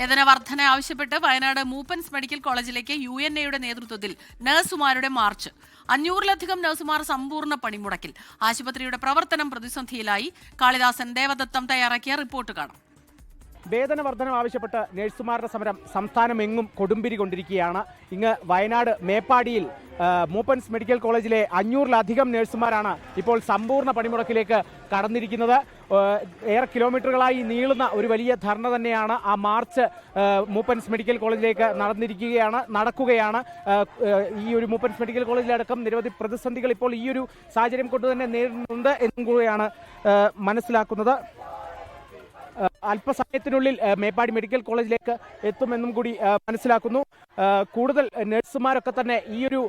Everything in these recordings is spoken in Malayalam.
വേതന വർധന ആവശ്യപ്പെട്ട് വയനാട് മൂപ്പൻസ് മെഡിക്കൽ കോളേജിലേക്ക് UNA നേതൃത്വത്തിൽ നഴ്സുമാരുടെ മാർച്ച്. 500-ലധികം നഴ്സുമാർ സമ്പൂർണ്ണ പണിമുടക്കിൽ. ആശുപത്രിയുടെ പ്രവർത്തനം പ്രതിസന്ധിയിലായി. കാളിദാസൻ ദേവദത്തം തയ്യാറാക്കിയ റിപ്പോർട്ട് കാണാം. വേതന വർധനം ആവശ്യപ്പെട്ട് നഴ്സുമാരുടെ സമരം സംസ്ഥാനമെങ്ങും കൊടുമ്പിരി കൊണ്ടിരിക്കുകയാണ്. ഇങ്ങ് വയനാട് മേപ്പാടിയിൽ മൂപ്പൻസ് മെഡിക്കൽ കോളേജിലെ 500-ലധികം നഴ്സുമാരാണ് ഇപ്പോൾ സമ്പൂർണ്ണ പണിമുടക്കിലേക്ക് കടന്നിരിക്കുന്നത്. ഏറെ കിലോമീറ്ററുകളായി നീളുന്ന ഒരു വലിയ ധർണ തന്നെയാണ്. ആ മാർച്ച് മൂപ്പൻസ് മെഡിക്കൽ കോളേജിലേക്ക് നടക്കുകയാണ്. ഈ ഒരു മൂപ്പൻസ് മെഡിക്കൽ കോളേജിലടക്കം നിരവധി പ്രതിസന്ധികൾ ഇപ്പോൾ ഈ ഒരു സാഹചര്യം കൊണ്ട് തന്നെ നേരിടുന്നുണ്ട് എന്നും കൂടെയാണ് മനസ്സിലാക്കുന്നത്. അല്പസമയത്തിനുള്ളിൽ മേപ്പാടി മെഡിക്കൽ കോളേജിലേക്ക് എത്തുമെന്നും കൂടി മനസ്സിലാക്കുന്നു. കൂടുതൽ നഴ്സുമാരൊക്കെ തന്നെ ഈ ഒരു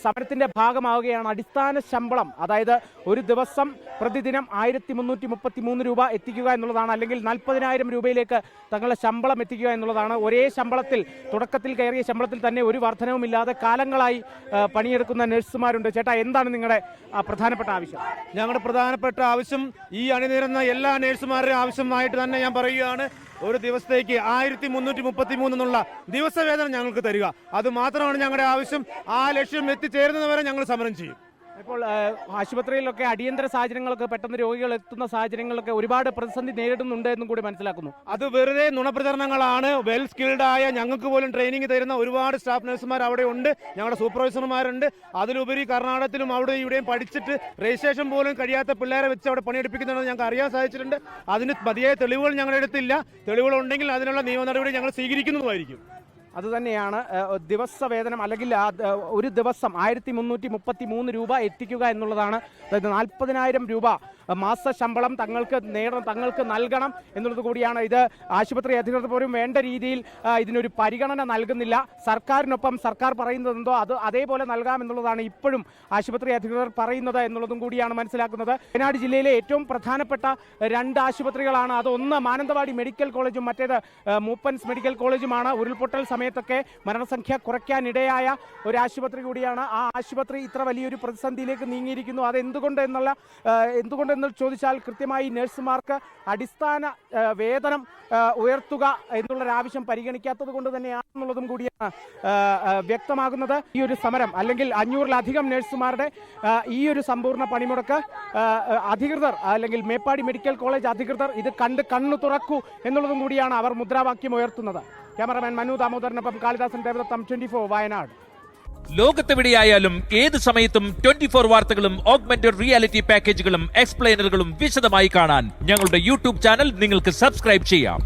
സമരത്തിന്റെ ഭാഗമാവുകയാണ്. അടിസ്ഥാന ശമ്പളം, അതായത് ഒരു ദിവസം പ്രതിദിനം 1333 രൂപ എത്തിക്കുക എന്നുള്ളതാണ്, അല്ലെങ്കിൽ 40,000 രൂപയിലേക്ക് തങ്ങളുടെ ശമ്പളം എത്തിക്കുക എന്നുള്ളതാണ്. ഒരേ ശമ്പളത്തിൽ, തുടക്കത്തിൽ കയറിയ ശമ്പളത്തിൽ തന്നെ ഒരു വർധനവുമില്ലാതെ കാലങ്ങളായി പണിയെടുക്കുന്ന നഴ്സുമാരുണ്ട്. ചേട്ടാ, എന്താണ് നിങ്ങളുടെ പ്രധാനപ്പെട്ട ആവശ്യം? ഞങ്ങളുടെ പ്രധാനപ്പെട്ട ആവശ്യം ഈ അണിനിരുന്ന എല്ലാ നഴ്സുമാരുടെയും ആവശ്യമായിട്ട് തന്നെ ഞാൻ പറയുകയാണ്. ഒരു ദിവസത്തേക്ക് 1333 എന്നുള്ള ദിവസവേതനം ഞങ്ങൾക്ക് തരിക. അത് മാത്രമാണ് ഞങ്ങളുടെ ആവശ്യം. ആ ലക്ഷ്യം എത്തിച്ചേരുന്നതുവരെ ഞങ്ങൾ സമരം ചെയ്യും. ഇപ്പോൾ ആശുപത്രിയിലൊക്കെ അടിയന്തര സാഹചര്യങ്ങളൊക്കെ, പെട്ടെന്ന് രോഗികൾ എത്തുന്ന സാഹചര്യങ്ങളൊക്കെ ഒരുപാട് പ്രതിസന്ധി നേരിടുന്നുണ്ട് എന്നും കൂടി മനസ്സിലാക്കുന്നു. അത് വെറുതെ നുണപ്രചരണങ്ങളാണ്. വെൽ സ്കിൽഡ് ആയ, ഞങ്ങൾക്ക് പോലും ട്രെയിനിങ് തരുന്ന ഒരുപാട് സ്റ്റാഫ് നഴ്സുമാർ അവിടെ ഉണ്ട്. ഞങ്ങളുടെ സൂപ്പർവൈസർമാരുണ്ട്. അതിലുപരി കർണാടകത്തിലും അവിടെ ഇവിടെയും പഠിച്ചിട്ട് രജിസ്ട്രേഷൻ പോലും കഴിയാത്ത പിള്ളേരെ വെച്ച് അവിടെ പണിയെടുപ്പിക്കുന്നുണ്ടെന്ന് ഞങ്ങൾക്ക് അറിയാൻ സാധിച്ചിട്ടുണ്ട്. അതിന് മതിയായ തെളിവുകൾ ഞങ്ങളുടെ അടുത്തില്ല. തെളിവുകളുണ്ടെങ്കിൽ അതിനുള്ള നിയമ നടപടി ഞങ്ങൾ സ്വീകരിക്കുന്നതുമായിരിക്കും. അതുതന്നെയാണ് ദിവസവേതനം, അല്ലെങ്കിൽ ഒരു ദിവസം 1333 രൂപ എത്തിക്കുക എന്നുള്ളതാണ്. അതായത് 40,000 രൂപ മാസ ശമ്പളം തങ്ങൾക്ക് നൽകണം എന്നുള്ളത് കൂടിയാണ്. ഇത് ആശുപത്രി അധികൃതർ പോലും വേണ്ട രീതിയിൽ ഇതിനൊരു പരിഗണന നൽകുന്നില്ല. സർക്കാരിനൊപ്പം സർക്കാർ പറയുന്നതെന്തോ അത് അതേപോലെ നൽകാമെന്നുള്ളതാണ് ഇപ്പോഴും ആശുപത്രി അധികൃതർ പറയുന്നത് എന്നുള്ളതും കൂടിയാണ് മനസ്സിലാക്കുന്നത്. വയനാട് ജില്ലയിലെ ഏറ്റവും പ്രധാനപ്പെട്ട 2 ആശുപത്രികളാണ്. അത് ഒന്ന് മാനന്തവാടി മെഡിക്കൽ കോളേജും മറ്റേത് മൂപ്പൻസ് മെഡിക്കൽ കോളേജുമാണ്. ഉരുൾപൊട്ടൽ സമയത്തൊക്കെ മരണസംഖ്യ കുറയ്ക്കാനിടയായ ഒരു ആശുപത്രി കൂടിയാണ്. ആ ആശുപത്രി ഇത്ര വലിയൊരു പ്രതിസന്ധിയിലേക്ക് നീങ്ങിയിരിക്കുന്നു. അത് എന്തുകൊണ്ടെന്ന് ചോദിച്ചാൽ കൃത്യമായി നഴ്സുമാർക്ക് അടിസ്ഥാന വേതനം ഉയർത്തുക എന്നുള്ളൊരാവശ്യം പരിഗണിക്കാത്തത് കൊണ്ട് തന്നെയാണെന്നുള്ളതും കൂടിയാണ് വ്യക്തമാകുന്നത്. ഈ ഒരു സമരം, അല്ലെങ്കിൽ 500-ലധികം നഴ്സുമാരുടെ ഈ ഒരു സമ്പൂർണ്ണ പണിമുടക്ക് അധികൃതർ, അല്ലെങ്കിൽ മേപ്പാടി മെഡിക്കൽ കോളേജ് അധികൃതർ ഇത് കണ്ണു തുറക്കൂ എന്നുള്ളതും കൂടിയാണ് അവർ മുദ്രാവാക്യം ഉയർത്തുന്നത്. ക്യാമറമാൻ മനു ദാമോദരനൊപ്പം കാളിദാസൻ ദേവദത്തം, 24 വയനാട്. ലോകത്തെവിടെയായാലും ഏത് സമയത്തും 24 വാർത്തകളും ഓഗ്മെന്റഡ് റിയാലിറ്റി പാക്കേജുകളും എക്സ്പ്ലെയിനറുകളും വിശദമായി കാണാൻ ഞങ്ങളുടെ YouTube ചാനൽ നിങ്ങൾക്ക് സബ്സ്ക്രൈബ് ചെയ്യാം.